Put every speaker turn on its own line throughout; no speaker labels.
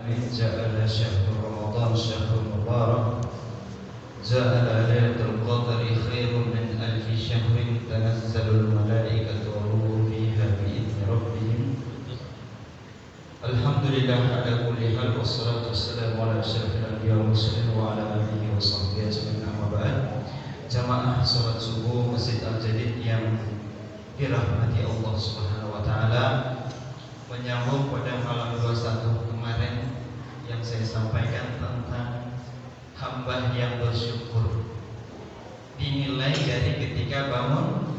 العالمين. جعل شهر رمضان شهر مبارك، جعل ليلة القدر خير من 1000 شهر، تنزل الملائكة والروح فيها بإذن ربهم. الحمد لله على كل حال، والصلاة والسلام على أشرف الأنبياء والمرسلين وعلى آله وصحبه أجمعين. أما بعد, jamaah salat subuh Masjid Al-Jadid yang dirahmati Allah Subhanahu wa taala, menyambung pada malam 21 kemarin yang saya sampaikan tentang hamba yang bersyukur dinilai dari ketika bangun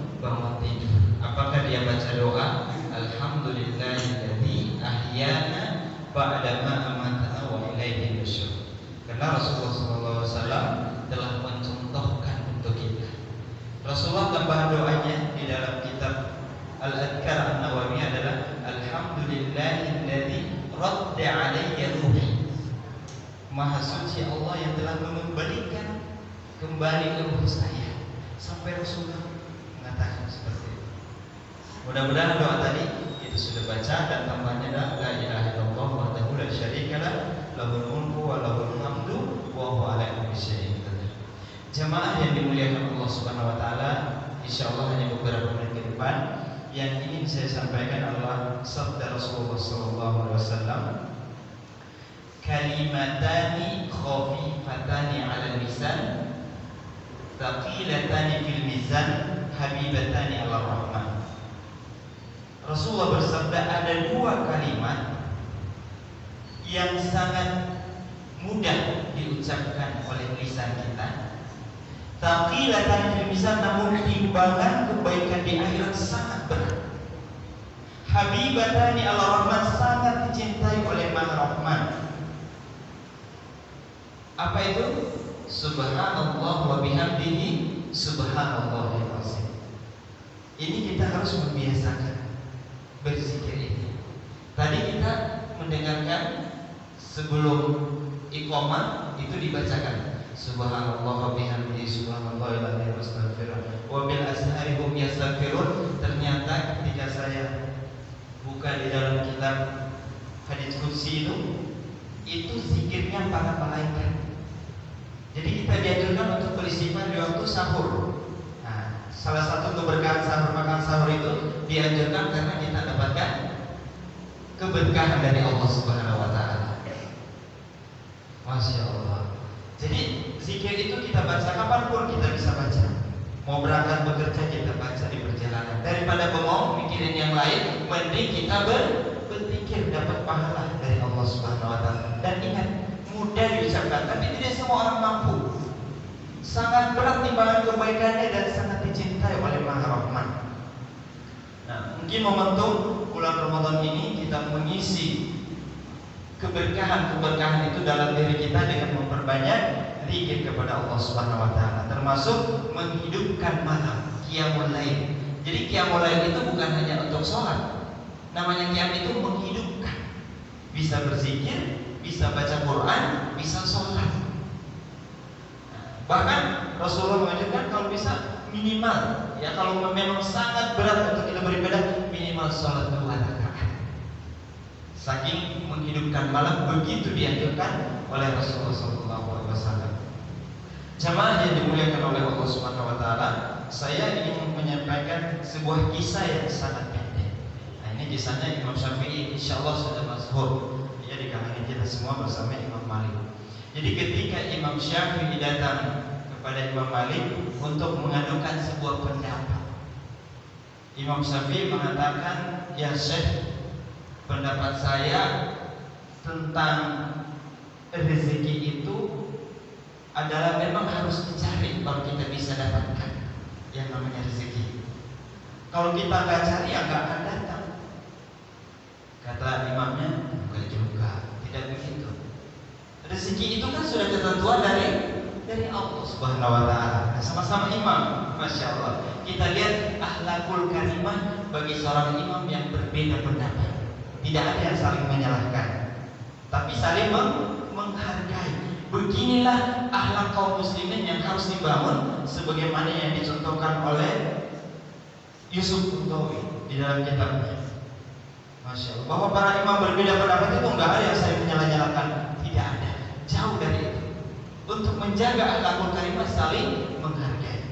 tidur. Apakah dia baca doa alhamdulillahilladzi ahyana ba'dama amatana wa ilaihi nusyur? Karena Rasulullah SAW telah mencontohkan untuk kita. Rasulullah tambahan doanya di dalam kitab Al-Adhkar An-Nawawi adalah alhamdulillahilladzi radda alayya ruhi. Maha suci Allah yang telah mengembalikan kembali ruh saya. Sampai Rasulullah mengatakan seperti itu. Mudah-mudahan doa tadi itu sudah baca, dan tambahnya adalah la ilaha illallah wahdahu la syarikalah lahul mulku wa lahul hamdu wa huwa ala kulli syai'in qadir. Jamaah yang dimuliakan Allah Subhanahu wa taala, insyaallah hanya beberapa menit ke depan yang ingin saya sampaikan adalah sabda Rasulullah sallallahu alaihi wasallam, kalimatani khafifatani 'ala lisan, thaqilatani fil mizan, habibatani 'ala rahman. Rasulullah bersabda, ada dua kalimat yang sangat mudah diucapkan oleh lisan kita, thaqilatan fil mizan, namun timbangan kebaikan di akhirat sangat berat. Habibatani 'ala rahman, sangat dicintai oleh Maha Rahman. Apa itu? Subhanallah wa bihamdihi subhanallahil azim. Ini kita harus membiasakan berzikir ini. Tadi kita mendengarkan sebelum iqamah itu dibacakan subhanallah wa bihamdihi subhanallahil azim wastaghfirullah wa bil ashari hum yastaghfirun. Ternyata ketika saya buka di dalam kitab hadits qudsi itu zikirnya para malaikat. Jadi kita dianjurkan untuk beristighfar di waktu sahur. Nah, salah satu keberkahan sahur, makan sahur itu dianjurkan karena kita dapatkan keberkahan dari Allah Subhanahu wa taala. Masya Allah. Jadi zikir itu kita baca kapanpun kita bisa baca. Mau berangkat bekerja kita baca di perjalanan. Daripada bengong mikirin yang lain, mending kita berzikir, dapat pahala dari Allah Subhanahu wa taala. Dan ingat, mudah diucapkan, tapi tidak semua orang mampu. Sangat berat timbangan kebaikannya dan sangat dicintai oleh Maha Rahman. Nah, mungkin momentum bulan Ramadan ini kita mengisi keberkahan itu dalam diri kita dengan memperbanyak zikir kepada Allah Subhanahu wa taala, termasuk menghidupkan malam, qiyamul lail. Jadi qiyamul lail itu bukan hanya untuk sholat. Namanya qiyam itu menghidupkan. Bisa berzikir, bisa baca Quran, bisa sholat. Bahkan Rasulullah mengajarkan kalau bisa minimal, ya kalau memang sangat berat untuk kita beribadah, minimal sholat 2 rakaat. Saking menghidupkan malam begitu dianjurkan oleh Rasulullah SAW. Jamaah yang dimuliakan oleh Allah Subhanahu wa taala, saya ingin menyampaikan sebuah kisah yang sangat pendek. Nah, ini kisahnya Imam Syafi'i, insyaallah sudah masyhur ya di kalangan kita semua bersama Imam Malik. Jadi ketika Imam Syafi'i datang kepada Imam Malik untuk mengadukan sebuah pendapat, Imam Syafi'i mengatakan, ya Syekh, pendapat saya tentang rezeki itu adalah memang harus dicari kalau kita bisa dapatkan yang namanya rezeki. Kalau kita nggak cari ya nggak akan datang. Kata imamnya, bukan juga, tidak begitu. Rezeki itu kan sudah ketentuan dari Allah Subhanahu wa taala. Sama-sama imam, masya Allah. Kita lihat akhlakul karimah bagi seorang imam yang berbeda pendapat. Tidak ada yang saling menyalahkan, tapi saling menghargai. Beginilah akhlak kaum muslimin yang harus dibangun, sebagaimana yang dicontohkan oleh Yusuf Qaradawi di dalam kitabnya. Masya Allah. Bahwa para imam berbeda pendapat itu enggak ada yang saya menyala-nyalakan menjaga akhlakul karimah, saling menghargai.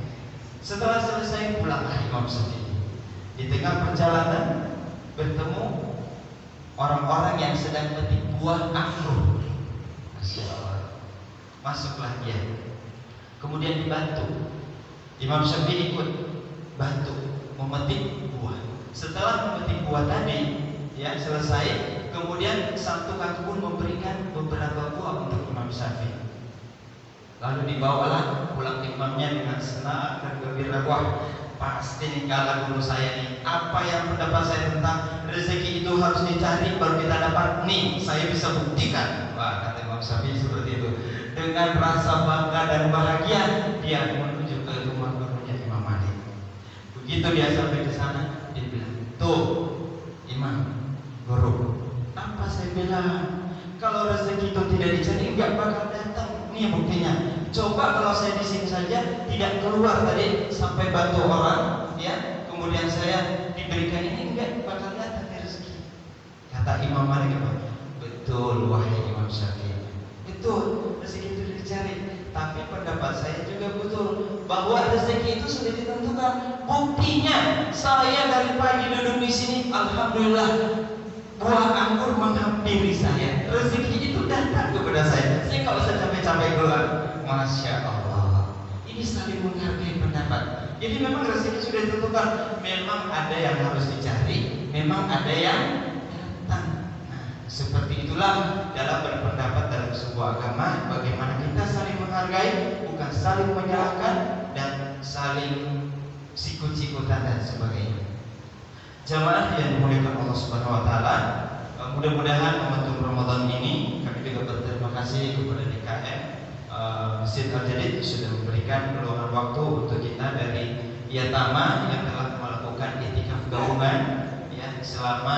Setelah selesai pulanglah Imam Syafi'i. Di tengah perjalanan bertemu orang-orang yang sedang memetik buah anggur. Masya Allah. Masuklah dia. Kemudian dibantu. Imam Syafi'i ikut bantu memetik buah. Setelah memetik buah tadi, ya selesai, kemudian sang tukang kebun memberikan beberapa buah untuk Imam Syafi'i. Lalu dibawalah pulang imamnya dengan senang dan gembira. Wah, pasti nih kalah guru saya nih. Apa yang pendapat saya tentang rezeki itu harus dicari baru kita dapat. Nih, saya bisa buktikan. Wah, kata Imam Syafi'i seperti itu. Dengan rasa bangga dan bahagia, dia menuju ke rumah gurunya Imam Malik. Begitu dia sampai di sana, dia bilang, tuh, Imam, guru, apa saya bilang? Kalau rezeki itu tidak dicari, nggak bakal datang. Ini buktinya. Coba kalau saya di sini saja tidak keluar tadi sampai bantu orang, ya, kemudian saya diberikan ini, nggak bakal datang rezeki. Kata Imam Malik, betul wahai Imam Syafi'i, betul rezeki itu dicari. Tapi pendapat saya juga betul bahwa rezeki itu sudah ditentukan. Buktinya saya dari pagi duduk di sini, alhamdulillah buah anggur menghampiri saya. Rezeki itu datang kepada saya. Saya kalau saya capek-capek keluar, masya Allah. Ini saling menghargai pendapat. Jadi memang rezeki sudah ditentukan. Memang ada yang harus dicari, memang ada yang datang. Nah, seperti itulah dalam berpendapat dalam sebuah agama. Bagaimana kita saling menghargai, bukan saling menyalahkan dan saling sikut-sikutan dan sebagainya. Jamaah yang dimuliakan Allah Subhanahu wa taala, mudah-mudahan momentum Ramadan ini kami juga berterima kasih kepada DKM Masjid Al-Jadid sudah memberikan peluang waktu untuk kita dari Yatama yang telah melakukan itikaf gabungan ya selama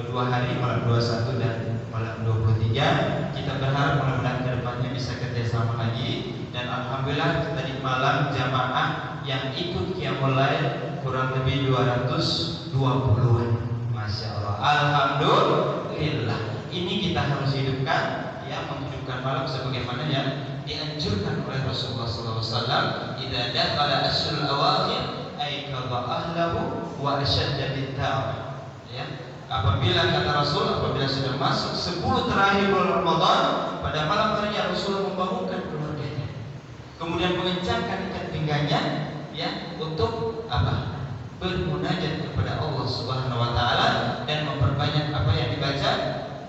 2 hari, malam 21 dan malam 23. Kita berharap mudah-mudahan kedepannya bisa kerjasama lagi, dan alhamdulillah tadi malam jamaah yang ikut qiyamul lail kurang lebih 220-an. Masya Allah, alhamdulillah. Ini kita harus hidupkan, ya, menghidupkan malam sebagaimana yang dianjurkan oleh Rasulullah SAW. Idza dakhala ashrul awakhir ay qada ahlahu wa ashadda bit-ta'ah. Ya, apabila kata Rasul, apabila sudah masuk 10 terakhir bulan Ramadan, pada malam harinya Rasul membangunkan keluarganya, kemudian mengencangkan ikat pinggangnya, ya, untuk apa? Bermunajat kepada Allah Subhanahu wa taala dan memperbanyak apa yang dibaca,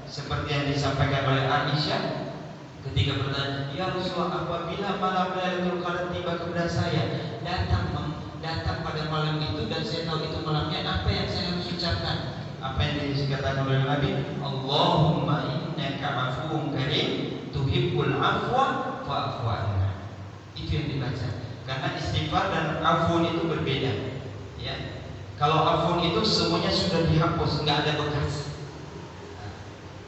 seperti yang disampaikan oleh Aisyah ketika bertanya, "Ya Rasulullah, apabila malam Lailatul Qadar tiba kepada saya, datang pada malam itu dan saya tahu itu malamnya, apa yang saya harus ucapkan?" Apa yang dikatakan oleh Nabi? "Allahumma innaka 'afuwwun karim, tuhibbul 'afwa fa'fu 'anna." Itu yang dibaca. Karena istighfar dan afun itu berbeda. Ya, kalau afun itu semuanya sudah dihapus, nggak ada bekas. Nah,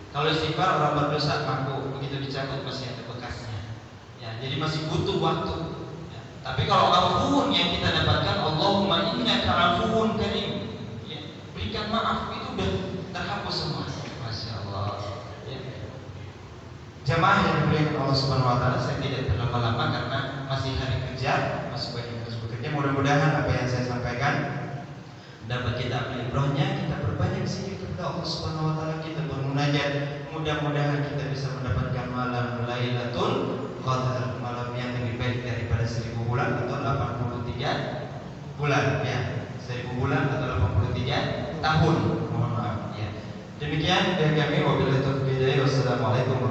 kalau istighfar orang berdosa mampu begitu dicabut masih ada bekasnya. Ya, jadi masih butuh waktu. Ya, tapi kalau afun yang kita dapatkan, Allahumma innaka afuwun karim. Ya, berikan maaf itu udah terhapus semua. Masya Allah. Ya. Jamaah yang dimuliakan Allah Subhanahu wa taala, saya tidak berlama-lama karena masih hari kerja, masih banyak yang harus bekerja. Mudah-mudahan apa yang saya sampaikan dapat kita ambil ibrohnya, kita perbanyak zikir kepada Allah Subhanahu wa taala, kita bermunajat. Mudah-mudahan kita bisa mendapatkan malam Lailatul Qadar, malam yang lebih baik daripada 1000 bulan atau 83 bulan, ya. 1000 bulan atau 83 tahun. Mohon maaf, ya. Demikian dari kami, wabillahi taufiq hidayah. Wassalamualaikum